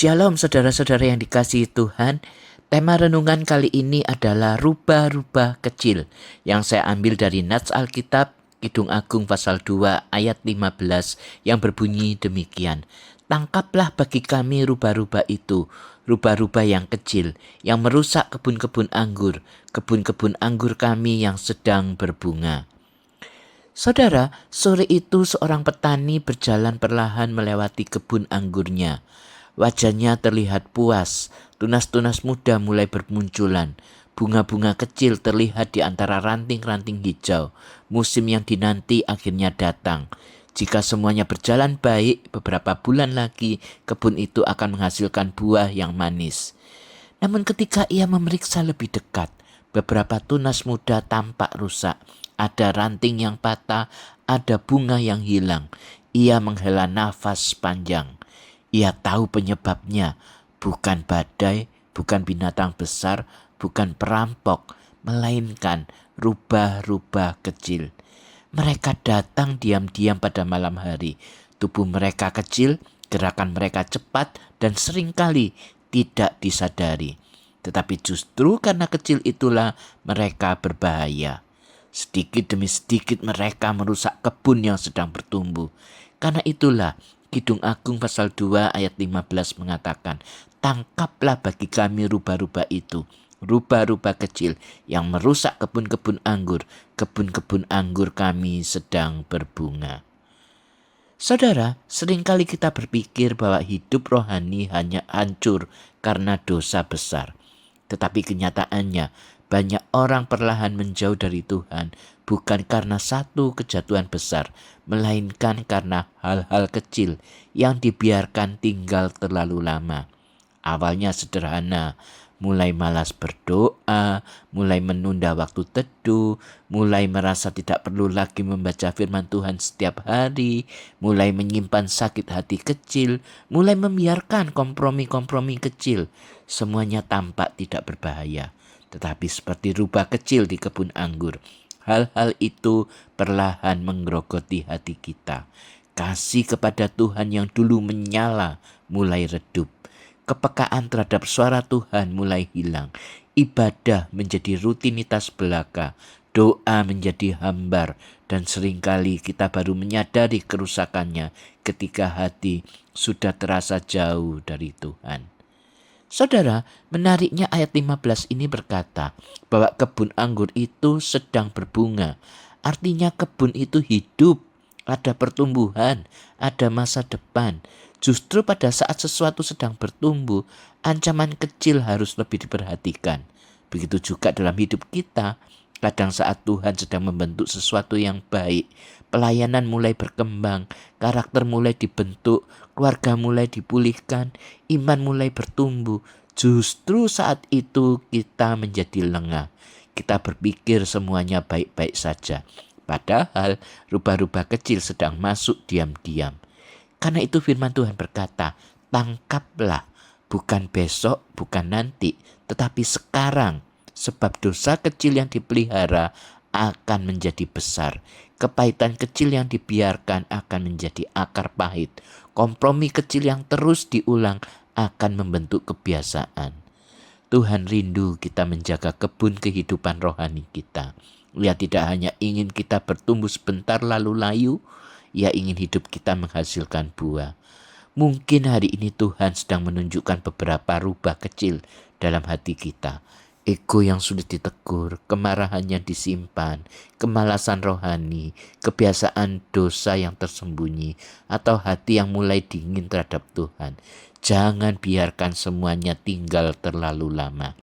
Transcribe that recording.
Shalom saudara-saudara yang dikasihi Tuhan. Tema renungan kali ini adalah rubah-rubah kecil yang saya ambil dari Nats Alkitab Kidung Agung pasal 2 ayat 15 yang berbunyi demikian. Tangkaplah bagi kami rubah-rubah itu, rubah-rubah yang kecil yang merusak kebun-kebun anggur kami yang sedang berbunga. Saudara, sore itu seorang petani berjalan perlahan melewati kebun anggurnya. Wajahnya terlihat puas, tunas-tunas muda mulai bermunculan. Bunga-bunga kecil terlihat di antara ranting-ranting hijau. Musim yang dinanti akhirnya datang. Jika semuanya berjalan baik, beberapa bulan lagi kebun itu akan menghasilkan buah yang manis. Namun ketika ia memeriksa lebih dekat, beberapa tunas muda tampak rusak. Ada ranting yang patah, ada bunga yang hilang. Ia menghela nafas panjang. Ia tahu penyebabnya, bukan badai, bukan binatang besar, bukan perampok, melainkan rubah-rubah kecil. Mereka datang diam-diam pada malam hari. Tubuh mereka kecil, gerakan mereka cepat, dan seringkali tidak disadari. Tetapi justru karena kecil itulah mereka berbahaya. Sedikit demi sedikit mereka merusak kebun yang sedang bertumbuh. Karena itulah Kidung Agung pasal 2 ayat 15 mengatakan, tangkaplah bagi kami rubah-rubah itu, rubah-rubah kecil yang merusak kebun-kebun anggur kami sedang berbunga. Saudara, seringkali kita berpikir bahwa hidup rohani hanya hancur karena dosa besar. Tetapi kenyataannya, banyak orang perlahan menjauh dari Tuhan bukan karena satu kejatuhan besar, melainkan karena hal-hal kecil yang dibiarkan tinggal terlalu lama. Awalnya sederhana, mulai malas berdoa, mulai menunda waktu teduh, mulai merasa tidak perlu lagi membaca firman Tuhan setiap hari, mulai menyimpan sakit hati kecil, mulai membiarkan kompromi-kompromi kecil. Semuanya tampak tidak berbahaya, tetapi seperti rubah kecil di kebun anggur. Hal-hal itu perlahan menggerogoti hati kita. Kasih kepada Tuhan yang dulu menyala mulai redup. Kepekaan terhadap suara Tuhan mulai hilang. Ibadah menjadi rutinitas belaka. Doa menjadi hambar. Dan seringkali kita baru menyadari kerusakannya ketika hati sudah terasa jauh dari Tuhan. Saudara, menariknya ayat 15 ini berkata bahwa kebun anggur itu sedang berbunga. Artinya kebun itu hidup, ada pertumbuhan, ada masa depan. Justru pada saat sesuatu sedang bertumbuh, ancaman kecil harus lebih diperhatikan. Begitu juga dalam hidup kita. Kadang saat Tuhan sedang membentuk sesuatu yang baik, pelayanan mulai berkembang, karakter mulai dibentuk, keluarga mulai dipulihkan, iman mulai bertumbuh. Justru saat itu kita menjadi lengah. Kita berpikir semuanya baik-baik saja. Padahal rubah-rubah kecil sedang masuk diam-diam. Karena itu firman Tuhan berkata, tangkaplah, bukan besok, bukan nanti, tetapi sekarang. Sebab dosa kecil yang dipelihara akan menjadi besar. Kepahitan kecil yang dibiarkan akan menjadi akar pahit. Kompromi kecil yang terus diulang akan membentuk kebiasaan. Tuhan rindu kita menjaga kebun kehidupan rohani kita. Ia tidak hanya ingin kita bertumbuh sebentar lalu layu, Ia ingin hidup kita menghasilkan buah. Mungkin hari ini Tuhan sedang menunjukkan beberapa rubah kecil dalam hati kita. Ego yang sulit ditegur, kemarahan yang disimpan, kemalasan rohani, kebiasaan dosa yang tersembunyi, atau hati yang mulai dingin terhadap Tuhan. Jangan biarkan semuanya tinggal terlalu lama.